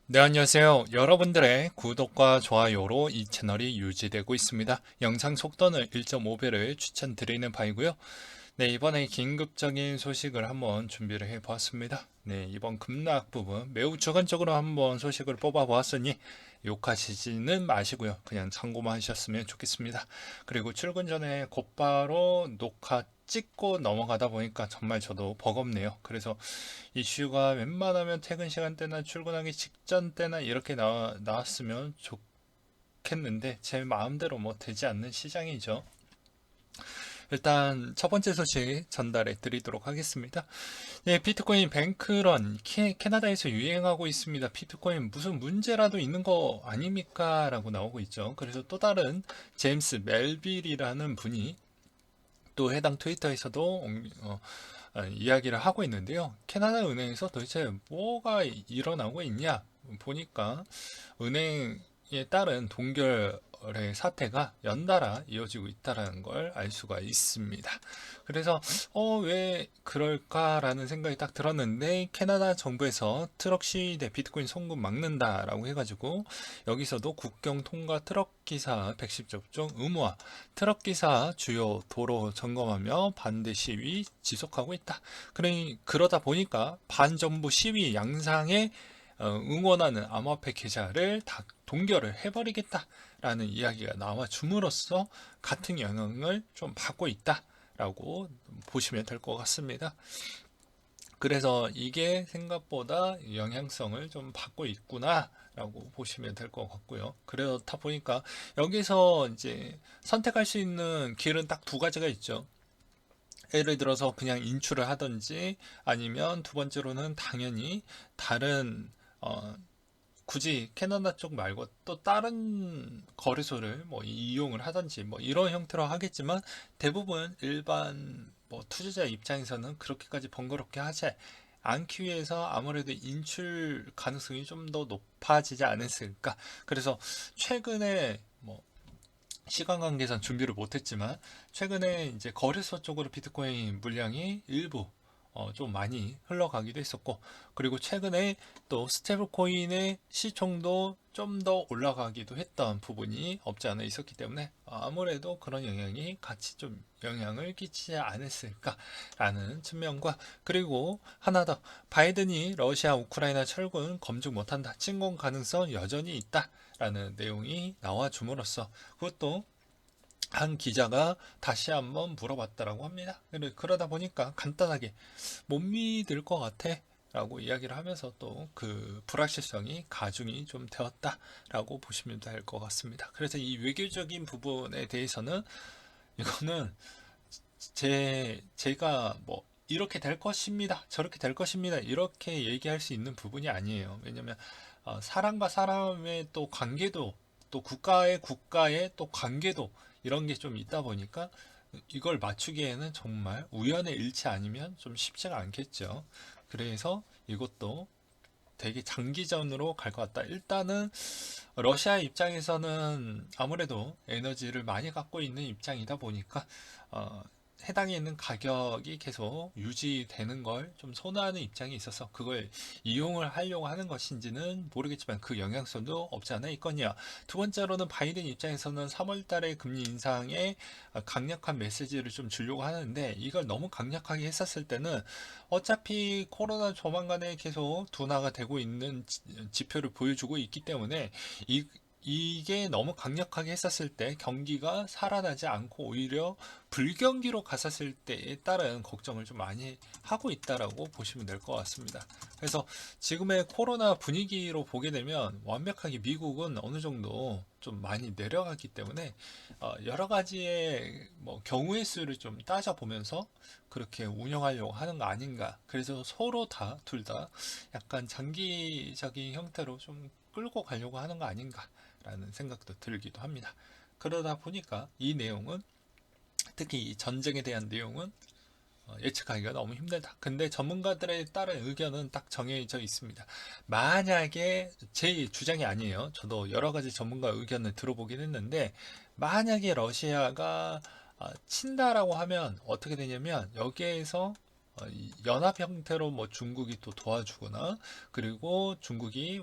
네, 안녕하세요. 여러분들의 구독과 좋아요로 이 채널이 유지되고 있습니다. 영상 속도는 1.5배를 추천드리는 바이고요. 네, 이번에 긴급적인 소식을 한번 준비를 해 보았습니다. 네, 이번 급락 부분 매우 주관적으로 한번 소식을 뽑아 보았으니 욕하시지는 마시고요. 그냥 참고만 하셨으면 좋겠습니다. 그리고 출근 전에 곧바로 녹화 찍고 넘어가다 보니까 정말 저도 버겁네요. 그래서 이슈가 웬만하면 퇴근 시간대나 출근하기 직전 때나 이렇게 나왔으면 좋겠는데 제 마음대로 뭐 되지 않는 시장이죠. 일단 첫 번째 소식 전달해 드리도록 하겠습니다. 네, 비트코인 뱅크런 캐나다에서 유행하고 있습니다. 비트코인 무슨 문제라도 있는 거 아닙니까? 라고 나오고 있죠. 그래서 또 다른 제임스 멜빌이라는 분이 또 해당 트위터에서도 이야기를 하고 있는데요. 캐나다 은행에서 도대체 뭐가 일어나고 있냐 보니까 은행에 따른 동결의 사태가 연달아 이어지고 있다는 걸 알 수가 있습니다. 그래서 왜 그럴까라는 생각이 딱 들었는데 캐나다 정부에서 트럭 시위대 비트코인 송금 막는다라고 해가지고 여기서도 국경 통과 트럭 기사 110 접종 의무화, 트럭 기사 주요 도로 점검하며 반대 시위 지속하고 있다. 그러다 보니까 반정부 시위 양상에 응원하는 암호화폐 계좌를 다 동결을 해버리겠다라는 이야기가 나와 줌으로써 같은 영향을 좀 받고 있다라고 보시면 될 것 같습니다. 그래서 이게 생각보다 영향성을 좀 받고 있구나 라고 보시면 될 것 같고요. 그렇다 보니까 여기서 이제 선택할 수 있는 길은 딱 두 가지가 있죠. 예를 들어서 그냥 인출을 하든지 아니면 두 번째로는 당연히 다른 굳이 캐나다 쪽 말고 또 다른 거래소를 뭐 이용을 하든지 뭐 이런 형태로 하겠지만 대부분 일반 뭐 투자자 입장에서는 그렇게까지 번거롭게 하지 않기 위해서 아무래도 인출 가능성이 좀 더 높아지지 않았을까. 그래서 최근에 뭐 시간 관계상 준비를 못했지만 최근에 이제 거래소 쪽으로 비트코인 물량이 일부 좀 많이 흘러가기도 했었고, 그리고 최근에 또 스테이블 코인의 시총도 좀 더 올라가기도 했던 부분이 없지 않아 있었기 때문에 아무래도 그런 영향이 같이 좀 영향을 끼치지 않았을까라는 측면과, 그리고 하나 더, 바이든이 러시아 우크라이나 철군 검증 못한다, 침공 가능성 여전히 있다라는 내용이 나와 줌으로써 그것도 한 기자가 다시 한번 물어봤다라고 합니다. 그러다 보니까 간단하게 못 믿을 것 같아 라고 이야기를 하면서 또 그 불확실성이 가중이 좀 되었다라고 보시면 될 것 같습니다. 그래서 이 외교적인 부분에 대해서는 이거는 제가 뭐 이렇게 될 것입니다, 저렇게 될 것입니다, 이렇게 얘기할 수 있는 부분이 아니에요. 왜냐면 사람과 사람의 또 관계도, 또 국가의 또 관계도, 이런 게 좀 있다 보니까 이걸 맞추기에는 정말 우연의 일치 아니면 좀 쉽지가 않겠죠. 그래서 이것도 되게 장기전으로 갈 것 같다. 일단은 러시아 입장에서는 아무래도 에너지를 많이 갖고 있는 입장이다 보니까 어, 해당에 있는 가격이 계속 유지되는 걸 좀 선호하는 입장이 있어서 그걸 이용을 하려고 하는 것인지는 모르겠지만 그 영향성도 없지 않아 있거든요. 두 번째로는 바이든 입장에서는 3월 달에 금리 인상에 강력한 메시지를 좀 주려고 하는데, 이걸 너무 강력하게 했었을 때는 어차피 코로나 조만간에 계속 둔화가 되고 있는 지표를 보여주고 있기 때문에 이 이게 너무 강력하게 했었을 때 경기가 살아나지 않고 오히려 불경기로 갔었을 때에 따른 걱정을 좀 많이 하고 있다라고 보시면 될 것 같습니다. 그래서 지금의 코로나 분위기로 보게 되면 완벽하게 미국은 어느 정도 좀 많이 내려갔기 때문에 여러 가지의 뭐 경우의 수를 좀 따져보면서 그렇게 운영하려고 하는 거 아닌가. 그래서 서로 다, 둘 다 약간 장기적인 형태로 좀 끌고 가려고 하는 거 아닌가라는 생각도 들기도 합니다. 그러다 보니까 이 내용은, 특히 이 전쟁에 대한 내용은 예측하기가 너무 힘들다. 근데 전문가들에 따른 의견은 딱 정해져 있습니다. 만약에, 제 주장이 아니에요. 저도 여러 가지 전문가 의견을 들어보긴 했는데, 만약에 러시아가 친다라고 하면 어떻게 되냐면 여기에서 이 연합 형태로 뭐 중국이 또 도와주거나, 그리고 중국이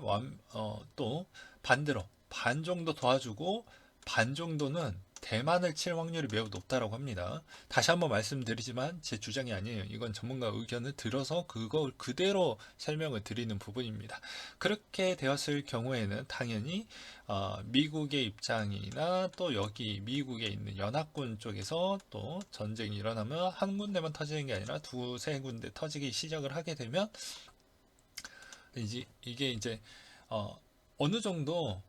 또 반대로 반 정도 도와주고 반 정도는 대만을 칠 확률이 매우 높다라고 합니다. 다시 한번 말씀드리지만 제 주장이 아니에요. 이건 전문가 의견을 들어서 그걸 그대로 설명을 드리는 부분입니다. 그렇게 되었을 경우에는 당연히 미국의 입장이나 또 여기 미국에 있는 연합군 쪽에서 또 전쟁이 일어나면 한 군데만 터지는 게 아니라 두세 군데 터지기 시작을 하게 되면 이게 이제 어느 정도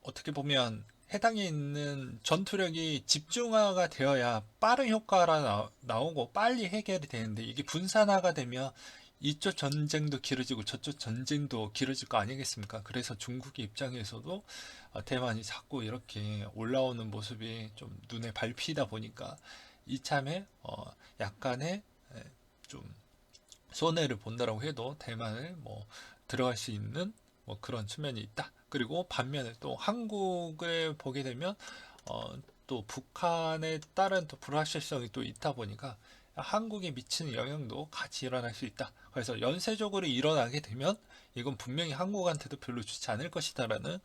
어떻게 보면 해당에 있는 전투력이 집중화가 되어야 빠른 효과가 나오고 빨리 해결이 되는데, 이게 분산화가 되면 이쪽 전쟁도 길어지고 저쪽 전쟁도 길어질 거 아니겠습니까? 그래서 중국의 입장에서도 대만이 자꾸 이렇게 올라오는 모습이 좀 눈에 밟히다 보니까 이참에 약간의 좀 손해를 본다라고 해도 대만을 뭐 들어갈 수 있는 뭐 그런 측면이 있다. 그리고 반면에 또 한국을 보게 되면 또 북한에 따른 또 불확실성이 또 있다 보니까 한국에 미치는 영향도 같이 일어날 수 있다. 그래서 연쇄적으로 일어나게 되면 이건 분명히 한국한테도 별로 좋지 않을 것이다라는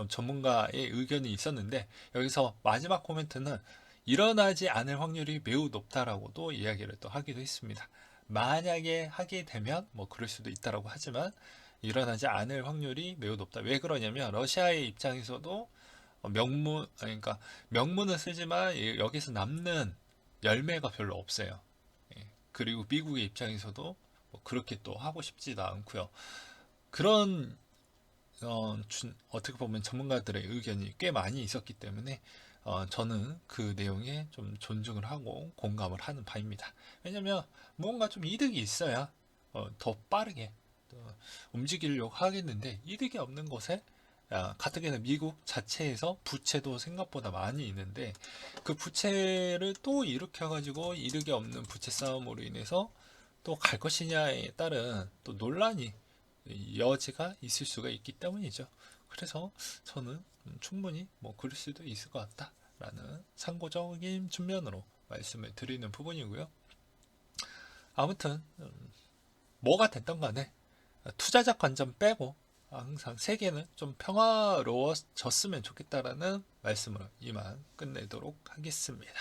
전문가의 의견이 있었는데, 여기서 마지막 코멘트는 일어나지 않을 확률이 매우 높다라고도 이야기를 또 하기도 했습니다. 만약에 하게 되면 뭐 그럴 수도 있다라고 하지만 일어나지 않을 확률이 매우 높다. 왜 그러냐면 러시아의 입장에서도 그러니까 명문은 쓰지만 여기서 남는 열매가 별로 없어요. 예. 그리고 미국의 입장에서도 뭐 그렇게 또 하고 싶지도 않고요. 그런 어떻게 보면 전문가들의 의견이 꽤 많이 있었기 때문에 저는 그 내용에 좀 존중을 하고 공감을 하는 바입니다. 왜냐면 뭔가 좀 이득이 있어야 더 빠르게 움직이려고 하겠는데, 이득이 없는 곳에 가뜩이나 미국 자체에서 부채도 생각보다 많이 있는데 그 부채를 또 일으켜가지고 이득이 없는 부채 싸움으로 인해서 또 갈 것이냐에 따른 또 논란이 여지가 있을 수가 있기 때문이죠. 그래서 저는 충분히 뭐 그럴 수도 있을 것 같다라는 참고적인 측면으로 말씀을 드리는 부분이고요. 아무튼 뭐가 됐던 간에 투자적 관점 빼고 항상 세계는 좀 평화로워졌으면 좋겠다라는 말씀으로 이만 끝내도록 하겠습니다.